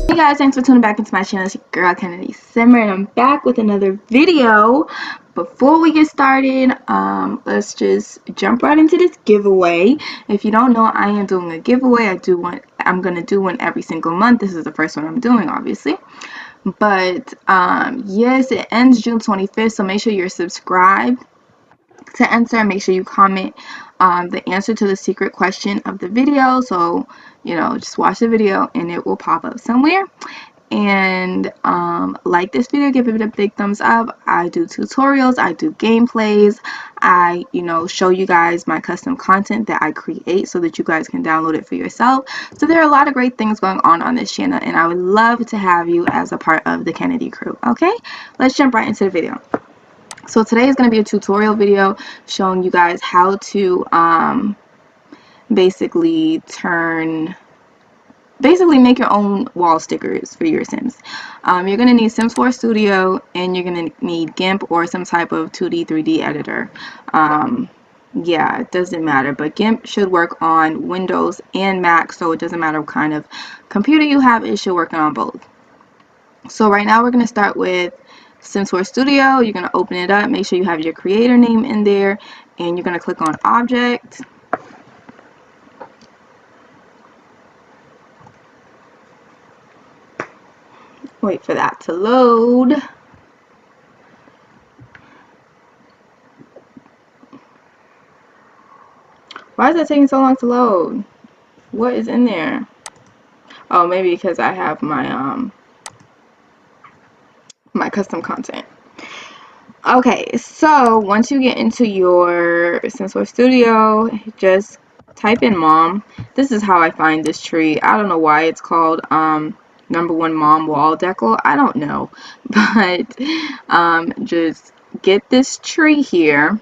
Hey guys, thanks for tuning back into my channel. It's your girl Kennedy Simmer, and I'm back with another video. Before we get started, let's just jump right into this giveaway. If you don't know, I am doing a giveaway. I'm gonna do one every single month. This is the first one I'm doing, obviously. But yes, it ends June 25th, so make sure you're subscribed to enter. Make sure you comment the answer to the secret question of the video. So, just watch the video and it will pop up somewhere. And like this video, give it a big thumbs up. I do tutorials, I do gameplays, I show you guys my custom content that I create so that you guys can download it for yourself. So there are a lot of great things going on this channel, and I would love to have you as a part of the Kennedy crew. Okay, let's jump right into the video. So today is going to be a tutorial video showing you guys how to basically make your own wall stickers for your Sims. You're going to need Sims 4 Studio, and you're going to need GIMP or some type of 2D, 3D editor. Yeah, it doesn't matter, but GIMP should work on Windows and Mac, so it doesn't matter what kind of computer you have, it should work on both. So right now we're going to start with Sims 4 Studio. You're going to open it up, make sure you have your creator name in there, and you're going to click on Object. Wait for that to load. Why is that taking so long to load? What is in there? Oh, maybe because I have my my custom content. Okay, so once you get into your Sims 4 Studio, just type in mom. This is how I find this tree. I don't know why it's called #1 mom wall decal. I don't know, but just get this tree here,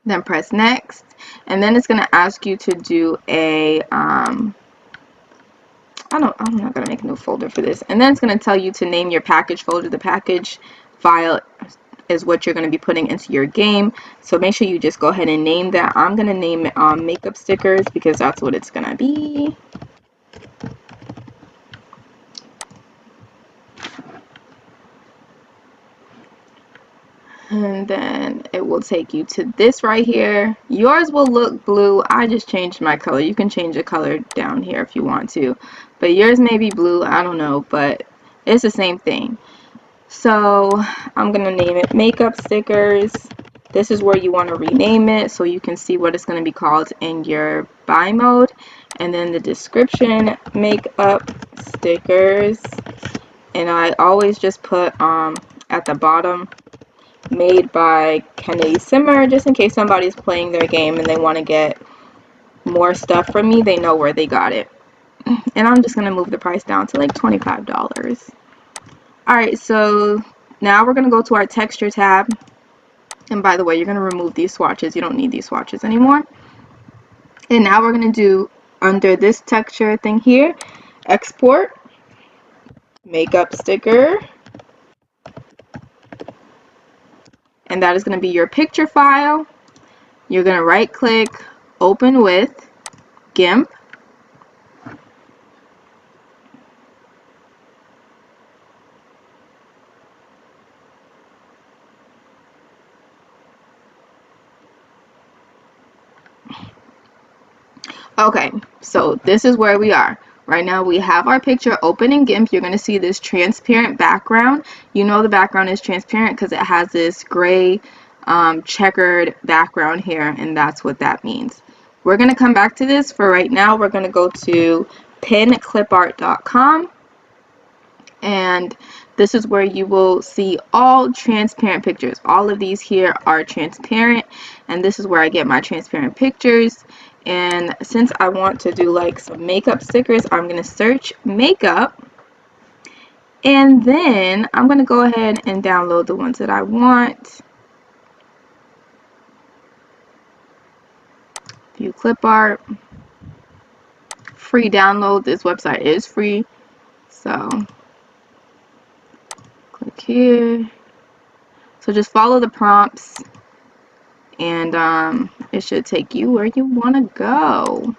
then press next, and then it's gonna ask you to do a I'm not gonna make a new folder for this, and then it's gonna tell you to name your package folder. The package file is what you're going to be putting into your game, so make sure you just go ahead and name that. I'm going to name it makeup stickers because that's what it's going to be. And then it will take you to this right here. Yours will look blue. I just changed my color. You can change the color down here if you want to, but yours may be blue. I don't know, but it's the same thing. So I'm going to name it makeup stickers. This is where you want to rename it so you can see what it's going to be called in your buy mode. And then the description, makeup stickers. And I always just put at the bottom, made by Kennedy Simmer, just in case somebody's playing their game and they want to get more stuff from me, they know where they got it. And I'm just going to move the price down to like $25. Alright, so now we're going to go to our texture tab. And by the way, you're going to remove these swatches. You don't need these swatches anymore. And now we're going to do, under this texture thing here, export, makeup sticker. And that is going to be your picture file. You're going to right click, open with GIMP. Okay, so this is where we are. Right now we have our picture open in GIMP. You're going to see this transparent background. You know the background is transparent because it has this gray checkered background here, and that's what that means. We're going to come back to this. For right now, we're going to go to pinclipart.com, and this is where you will see all transparent pictures. All of these here are transparent, and this is where I get my transparent pictures. And since I want to do like some makeup stickers, I'm going to search makeup, and then I'm going to go ahead and download the ones that I want. View clip art, free download. This website is free, so click here. So just follow the prompts, and it should take you where you want to go.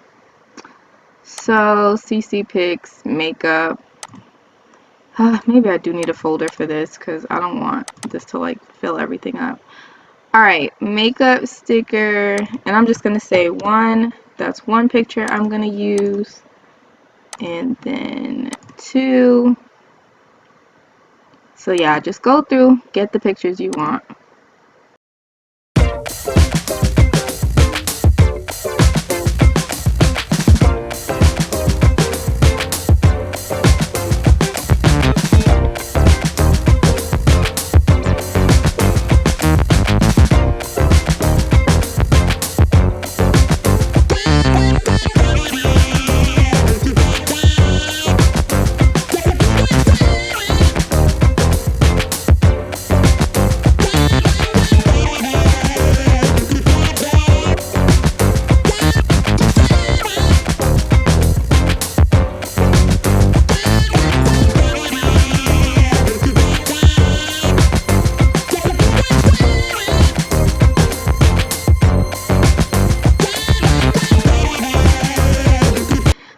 So CC Pics, makeup, Maybe I do need a folder for this because I don't want this to like fill everything up. Alright, makeup sticker, and I'm just going to say one. That's one picture I'm going to use. And then 2. So yeah, just go through, get the pictures you want.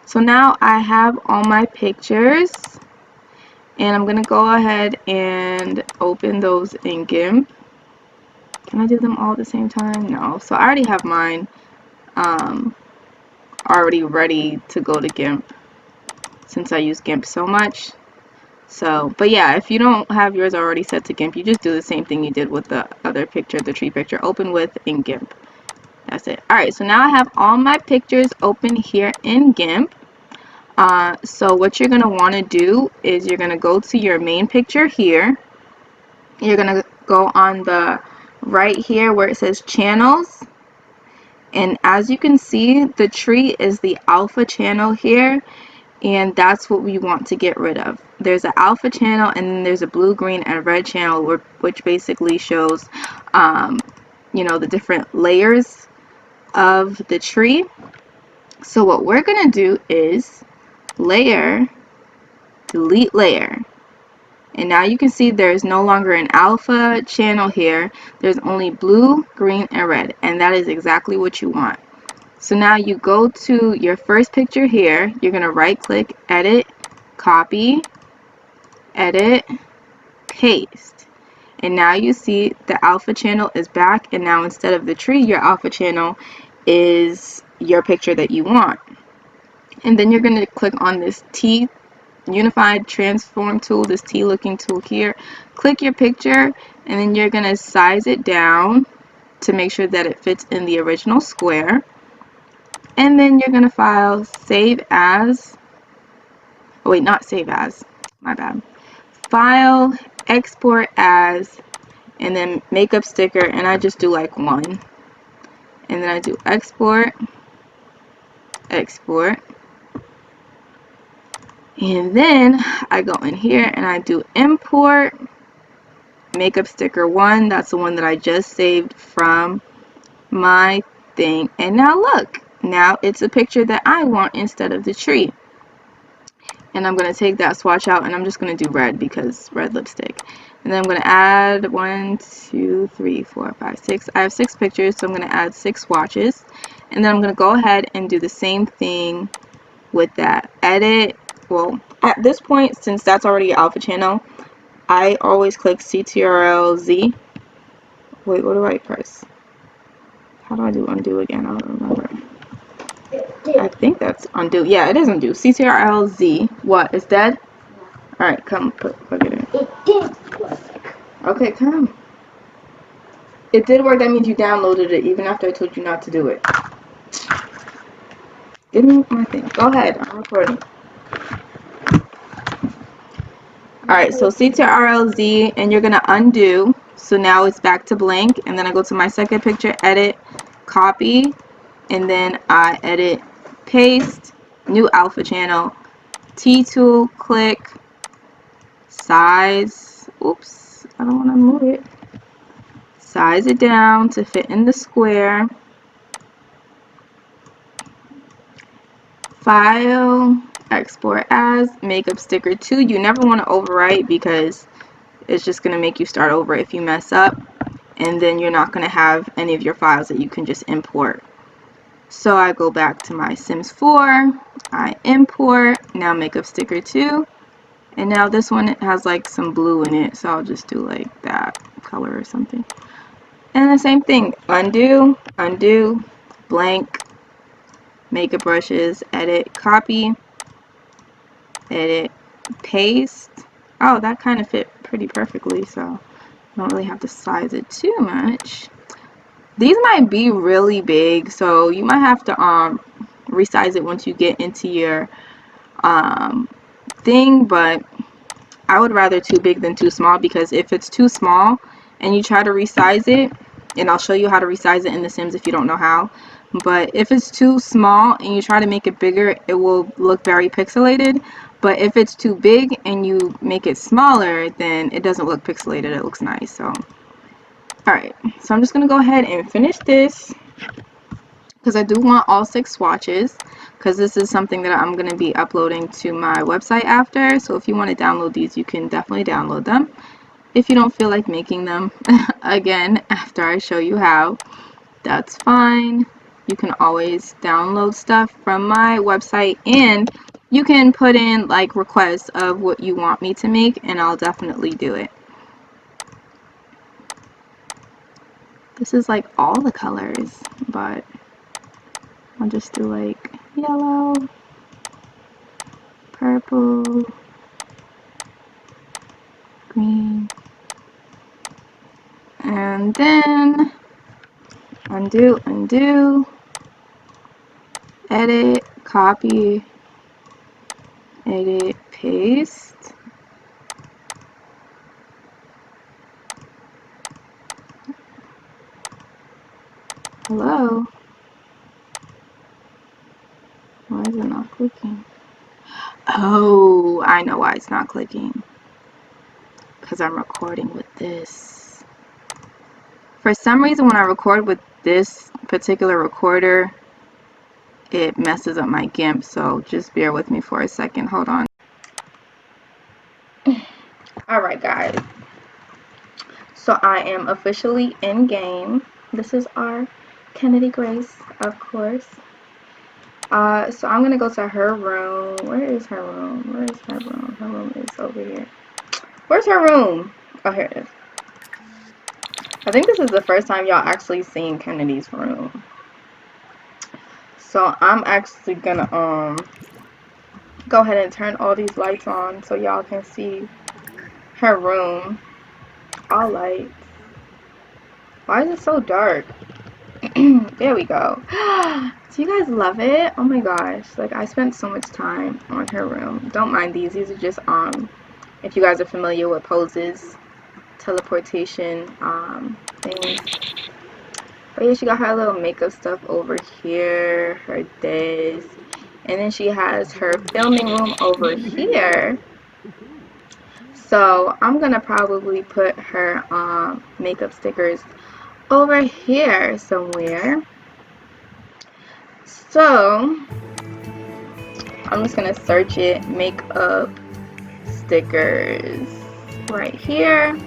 So now I have all my pictures, and I'm gonna go ahead and open those in GIMP. Can I do them all at the same time? No. So I already have mine already ready to go to GIMP since I use GIMP so much. So, but yeah, if you don't have yours already set to GIMP, you just do the same thing you did with the other picture, the tree picture, open with in GIMP. That's it. Alright, so now I have all my pictures open here in GIMP. So what you're going to want to do is you're going to go to your main picture here. You're going to go on the right here where it says channels. And as you can see, the tree is the alpha channel here. And that's what we want to get rid of. There's an alpha channel, and then there's a blue, green, and red channel, which basically shows, you know, the different layers of the tree. So what we're going to do is layer, delete layer. And now you can see there's no longer an alpha channel here. There's only blue, green, and red. And that is exactly what you want. So now you go to your first picture here. You're going to right click, edit, copy, edit, paste. And now you see the alpha channel is back. And now instead of the tree, your alpha channel is your picture that you want. And then you're going to click on this T Unified Transform tool, this T looking tool here. Click your picture, and then you're going to size it down to make sure that it fits in the original square. And then you're going to file save as, oh wait, not save as, my bad. File, export as, and then makeup sticker, and I just do like one. And then I do export, export. And then I go in here and I do import makeup sticker 1. That's the one that I just saved from my thing. And now look, now it's a picture that I want instead of the tree. And I'm going to take that swatch out, and I'm just going to do red because red lipstick. And then I'm going to add 1, 2, 3, 4, 5, 6. I have 6 pictures, so I'm going to add 6 swatches. And then I'm going to go ahead and do the same thing with that. Edit. Well, at this point, since that's already alpha channel, I always click CTRL-Z. Wait, what do I press? How do I do undo again? I don't remember. I think that's undo. Yeah, it is undo. CTRL-Z. What? It's dead? Alright, come plug it in. It did work. Okay, come. It did work. That means you downloaded it even after I told you not to do it. Give me my thing. Go ahead. I'm recording. Alright, so CTRL-Z, and you're going to undo. So now it's back to blank. And then I go to my second picture, edit, copy, and then I edit, paste, new alpha channel, T tool, click, size, oops, I don't want to move it. Size it down to fit in the square. File, export as, makeup sticker 2. You never want to overwrite because it's just going to make you start over if you mess up, and then you're not going to have any of your files that you can just import. So I go back to my Sims 4, I import, now makeup sticker 2, And now this one has like some blue in it, so I'll just do like that color or something. And the same thing, undo, undo, blank, makeup brushes, edit, copy, edit, paste. Oh, that kind of fit pretty perfectly, so I don't really have to size it too much. These might be really big, so you might have to resize it once you get into your thing, but I would rather too big than too small, because if it's too small and you try to resize it, and I'll show you how to resize it in The Sims if you don't know how, but if it's too small and you try to make it bigger, it will look very pixelated. But if it's too big and you make it smaller, then it doesn't look pixelated, it looks nice. So alright, so I'm just gonna go ahead and finish this, because I do want all 6 swatches, because this is something that I'm going to be uploading to my website after. So if you want to download these, you can definitely download them. If you don't feel like making them again after I show you how, that's fine. You can always download stuff from my website, and you can put in like requests of what you want me to make, and I'll definitely do it. This is like all the colors, but I'll just do like yellow, purple, green, and then undo, undo, edit, copy, edit, paste. Hello? Why is it not clicking? Oh, I know why it's not clicking. Because I'm recording with this. For some reason, when I record with this particular recorder, it messes up my GIMP, so just bear with me for a second. Hold on. Alright, guys. So I am officially in game. This is our Kennedy Grace, of course. So I'm gonna go to her room. Where is her room? Where is her room? Her room is over here. Where's her room? Oh, here it is. I think this is the first time y'all actually seen Kennedy's room. So I'm actually gonna go ahead and turn all these lights on so y'all can see her room. All lights. Why is it so dark? There we go. Do you guys love it? Oh my gosh, like I spent so much time on her room. Don't mind these are just if you guys are familiar with poses, teleportation things. But yeah, she got her little makeup stuff over here, her desk, and then she has her filming room over here. So I'm gonna probably put her makeup stickers over here somewhere. So I'm just gonna search it, makeup stickers right here,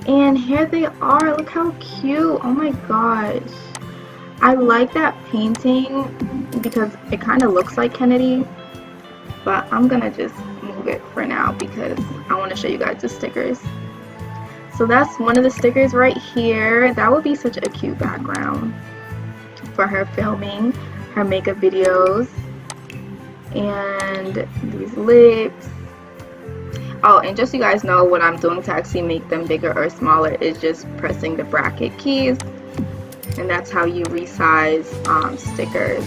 and here they are. Look how cute. Oh my gosh, I like that painting because it kind of looks like Kennedy, but I'm gonna just move it for now because I want to show you guys the stickers. So that's one of the stickers right here. That would be such a cute background for her filming her makeup videos. And these lips. Oh, and just so you guys know, what I'm doing to actually make them bigger or smaller is just pressing the bracket keys, and that's how you resize stickers.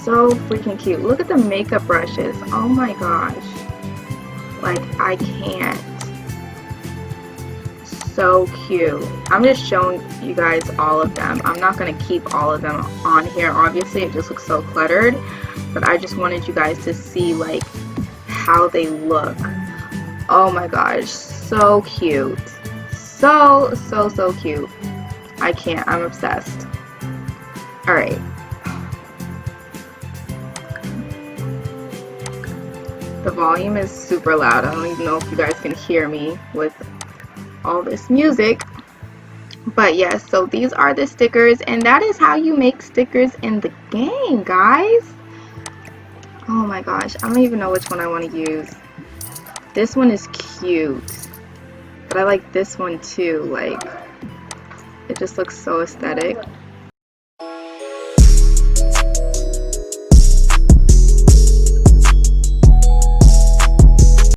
So freaking cute. Look at the makeup brushes. Oh my gosh, like I can't. So cute. I'm just showing you guys all of them. I'm not going to keep all of them on here, obviously it just looks so cluttered, but I just wanted you guys to see like how they look. Oh my gosh, so cute. So cute. I can't, I'm obsessed. Alright, the volume is super loud. I don't even know if you guys can hear me with all this music. But yes, so these are the stickers, and that is how you make stickers in the game, guys. Oh my gosh, I don't even know which one I want to use. This one is cute, but I like this one too. Like, it just looks so aesthetic.